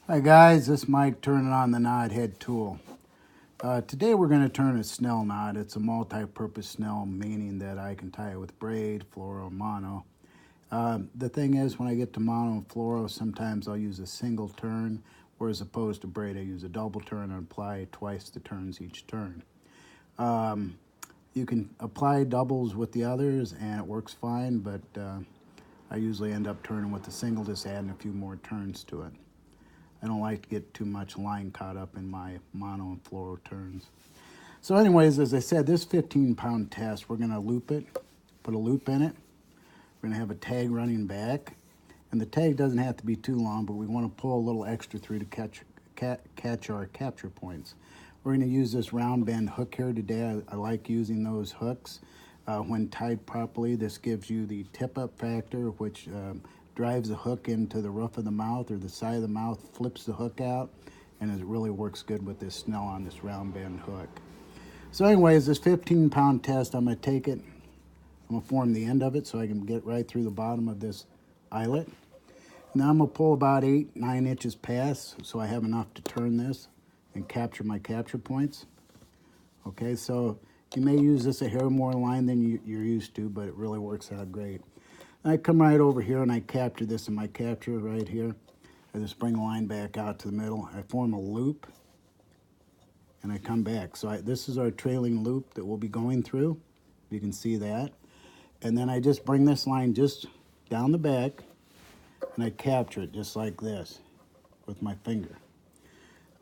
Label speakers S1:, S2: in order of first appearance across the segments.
S1: Hi guys, this is Mike turning on the Knothead tool. Today we're going to turn a snell knot. It's a multi-purpose snell, meaning that I can tie it with braid, fluoro, mono. The thing is, when I get to mono and fluoro, sometimes I'll use a single turn, whereas opposed to braid, I use a double turn and apply twice the turns each turn. You can apply doubles with the others and it works fine, but I usually end up turning with the single, just adding a few more turns to it. I don't like to get too much line caught up in my mono and fluoro turns. So anyways, as I said, this 15-pound test, we're going to loop it, put a loop in it. We're going to have a tag running back. And the tag doesn't have to be too long, but we want to pull a little extra through to catch our capture points. We're going to use this round bend hook here today. I like using those hooks. When tied properly, this gives you the tip-up factor, which drives the hook into the roof of the mouth or the side of the mouth, flips the hook out, and it really works good with this snell on this round bend hook. So anyways, this 15-pound test, I'm going to take it, I'm going to form the end of it so I can get right through the bottom of this eyelet. Now I'm going to pull about 8-9 inches past so I have enough to turn this and capture my capture points. Okay, so you may use this a hair more line than you're used to, but it really works out great. I come right over here and I capture this in my capture right here. I just bring the line back out to the middle. I form a loop and I come back. So this is our trailing loop that we'll be going through. You can see that. And then I just bring this line just down the back and I capture it just like this with my finger.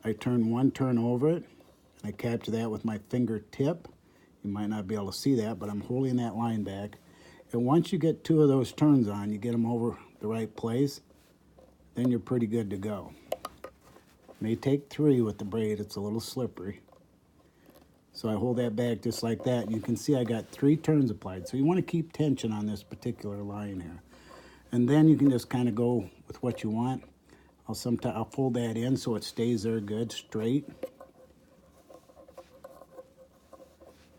S1: I turn one turn over it and I capture that with my fingertip. You might not be able to see that, but I'm holding that line back. And once you get 2 of those turns on, you get them over the right place, then you're pretty good to go. May take 3 with the braid, it's a little slippery. So I hold that back just like that. And you can see I got 3 turns applied. So you want to keep tension on this particular line here. And then you can just kind of go with what you want. I'll fold that in so it stays there good, straight.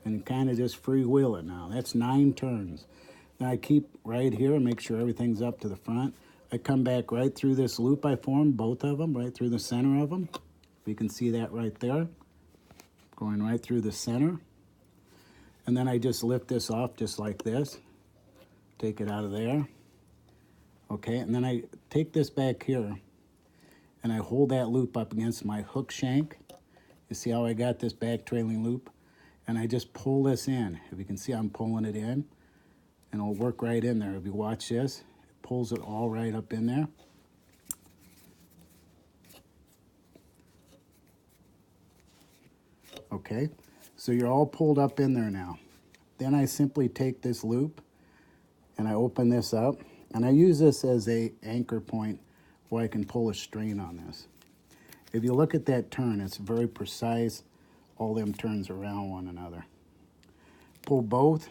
S1: And kind of just freewheel it now. That's 9 turns. Then I keep right here and make sure everything's up to the front. I come back right through this loop I formed, both of them, right through the center of them. You can see that right there, going right through the center. And then I just lift this off just like this, take it out of there. Okay, and then I take this back here and I hold that loop up against my hook shank. You see how I got this back trailing loop? And I just pull this in. If you can see, I'm pulling it in. And it'll work right in there. If you watch this, it pulls it all right up in there. Okay, so you're all pulled up in there now. Then I simply take this loop and I open this up. And I use this as a anchor point where I can pull a string on this. If you look at that turn, it's very precise. All them turns around one another. Pull both.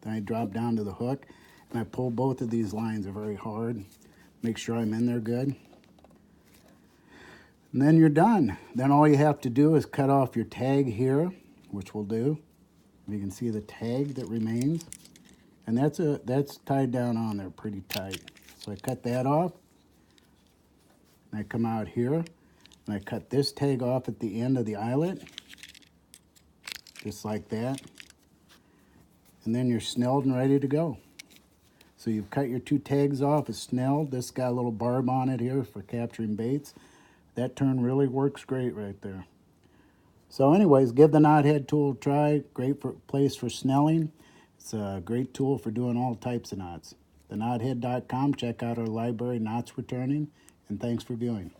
S1: Then I drop down to the hook and I pull both of these lines very hard. Make sure I'm in there good. And then you're done. Then all you have to do is cut off your tag here, which we'll do. You can see the tag that remains. And that's tied down on there pretty tight. So I cut that off. And I come out here and I cut this tag off at the end of the eyelet. Just like that. And then you're snelled and ready to go. So you've cut your 2 tags off, it's snelled. This got a little barb on it here for capturing baits. That turn really works great right there. So anyways, give the Knothead tool a try. Great place for snelling. It's a great tool for doing all types of knots. TheKnothead.com, check out our library, Knots Returning, and thanks for viewing.